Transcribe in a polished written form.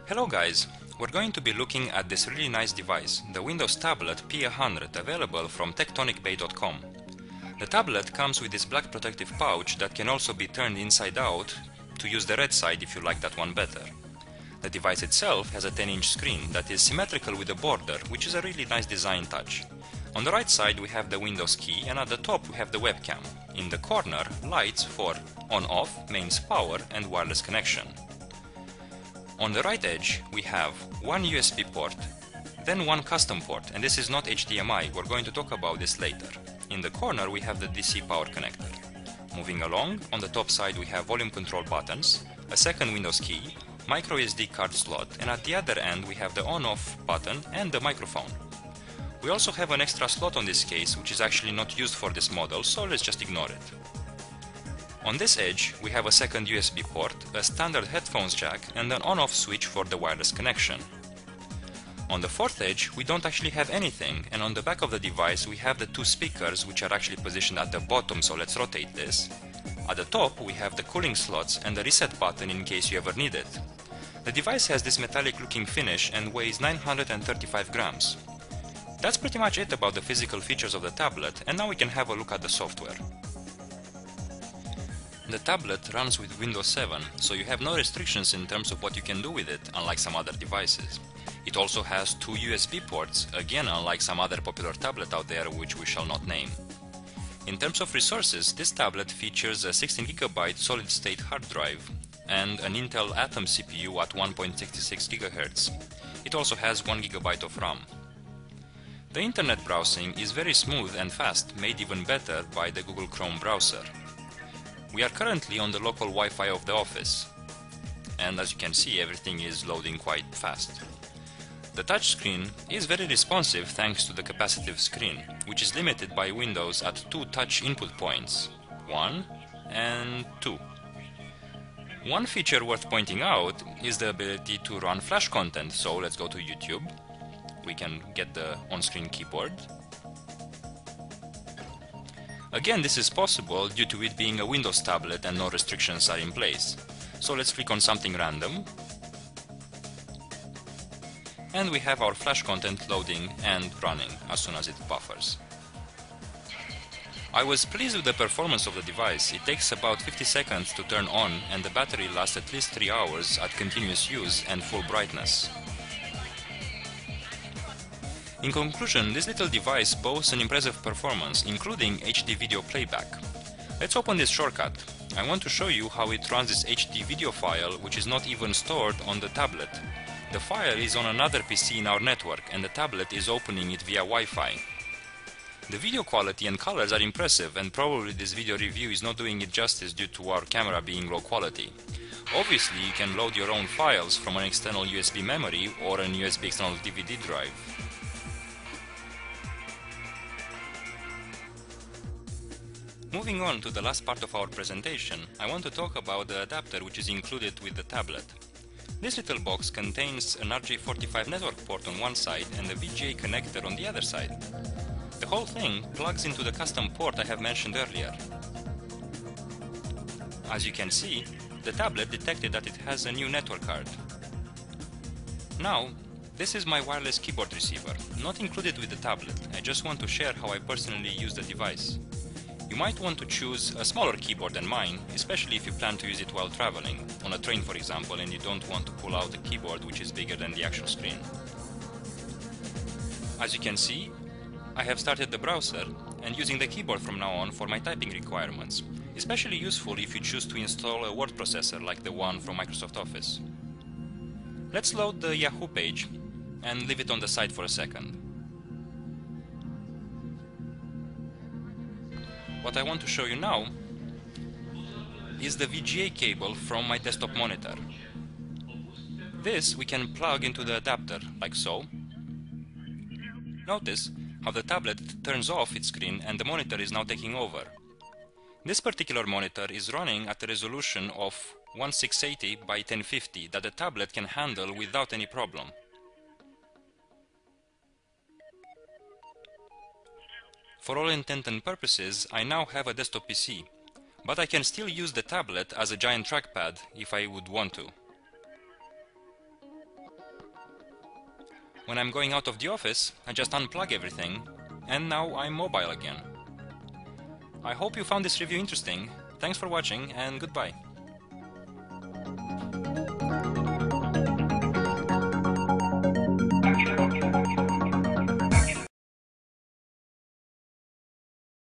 Hello guys, we're going to be looking at this really nice device, the Windows tablet P100, available from tectonicbay.com. The tablet comes with this black protective pouch that can also be turned inside out to use the red side if you like that one better. The device itself has a 10-inch screen that is symmetrical with a border, which is a really nice design touch. On the right side we have the Windows key, and at the top we have the webcam. In the corner, lights for on-off, mains power and wireless connection. On the right edge we have one USB port, then one custom port, and this is not HDMI, we're going to talk about this later. In the corner we have the DC power connector. Moving along, on the top side we have volume control buttons, a second Windows key, micro SD card slot, and at the other end we have the on-off button and the microphone. We also have an extra slot on this case, which is actually not used for this model, so let's just ignore it. On this edge we have a second USB port, a standard headphones jack, and an on-off switch for the wireless connection. On the fourth edge we don't actually have anything, and on the back of the device we have the two speakers, which are actually positioned at the bottom, so let's rotate this. At the top we have the cooling slots and the reset button in case you ever need it. The device has this metallic looking finish and weighs 935 grams. That's pretty much it about the physical features of the tablet, and now we can have a look at the software. The tablet runs with Windows 7, so you have no restrictions in terms of what you can do with it, unlike some other devices. It also has two USB ports, again unlike some other popular tablet out there which we shall not name. In terms of resources, this tablet features a 16GB solid-state hard drive and an Intel Atom CPU at 1.66 GHz. It also has 1GB of RAM. The internet browsing is very smooth and fast, made even better by the Google Chrome browser. We are currently on the local Wi-Fi of the office, and as you can see, everything is loading quite fast. The touchscreen is very responsive thanks to the capacitive screen, which is limited by Windows at two touch input points, 1 and 2. One feature worth pointing out is the ability to run Flash content, so let's go to YouTube. We can get the on-screen keyboard. Again, this is possible due to it being a Windows tablet and no restrictions are in place. So let's click on something random. And we have our Flash content loading and running as soon as it buffers. I was pleased with the performance of the device. It takes about 50 seconds to turn on, and the battery lasts at least 3 hours at continuous use and full brightness. In conclusion, this little device boasts an impressive performance, including HD video playback. Let's open this shortcut. I want to show you how it runs this HD video file, which is not even stored on the tablet. The file is on another PC in our network, and the tablet is opening it via Wi-Fi. The video quality and colors are impressive, and probably this video review is not doing it justice due to our camera being low quality. Obviously, you can load your own files from an external USB memory or an USB external DVD drive. Moving on to the last part of our presentation, I want to talk about the adapter which is included with the tablet. This little box contains an RJ45 network port on one side and a VGA connector on the other side. The whole thing plugs into the custom port I have mentioned earlier. As you can see, the tablet detected that it has a new network card. Now, this is my wireless keyboard receiver, not included with the tablet. I just want to share how I personally use the device. You might want to choose a smaller keyboard than mine, especially if you plan to use it while traveling, on a train for example, and you don't want to pull out a keyboard which is bigger than the actual screen. As you can see, I have started the browser and using the keyboard from now on for my typing requirements, especially useful if you choose to install a word processor like the one from Microsoft Office. Let's load the Yahoo page and leave it on the side for a second. What I want to show you now is the VGA cable from my desktop monitor. This we can plug into the adapter, like so. Notice how the tablet turns off its screen and the monitor is now taking over. This particular monitor is running at a resolution of 1680 by 1050 that the tablet can handle without any problem. For all intent and purposes, I now have a desktop PC, but I can still use the tablet as a giant trackpad if I would want to. When I'm going out of the office, I just unplug everything, and now I'm mobile again. I hope you found this review interesting. Thanks for watching, and goodbye.